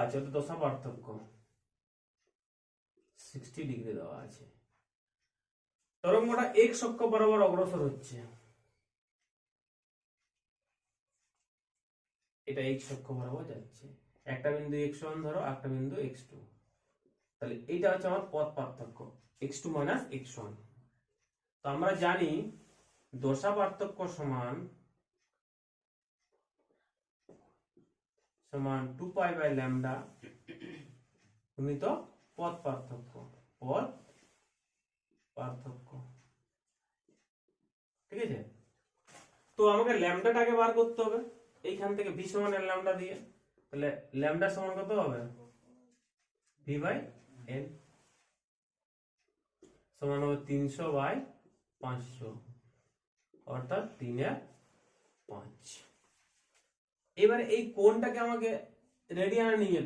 আছে, ওটা দশা পার্থক্য 60 ডিগ্রি দেওয়া আছে। তরঙ্গটা এক্স অক্ষ বরাবর অগ্রসর হচ্ছে, এটা এক্স অক্ষ বরাবর যাচ্ছে, একটা বিন্দু x1 ধরো, একটা বিন্দু x2, তাহলে এইটা হচ্ছে আমার পথ পার্থক্য x2 মাইনাস x1। তো আমরা জানি দশা পার্থক্য সমান সমান 2 পাই বাই ল্যামডা গুণিত পথ পার্থক্য, পথ পার্থক্য, ঠিক আছে। তো আমাকে ল্যামডাটাকে বার করতে হবে এইখান থেকে, ভি সমান এন ল্যামডা দিয়ে, তাহলে ল্যামডা সমান কত হবে, ভি বাই এন সমান হবে 300 বাই 500, অর্থাৎ 3/5। এবারে এই কোণটাকে আমাকে রেডিয়ানে নিয়ে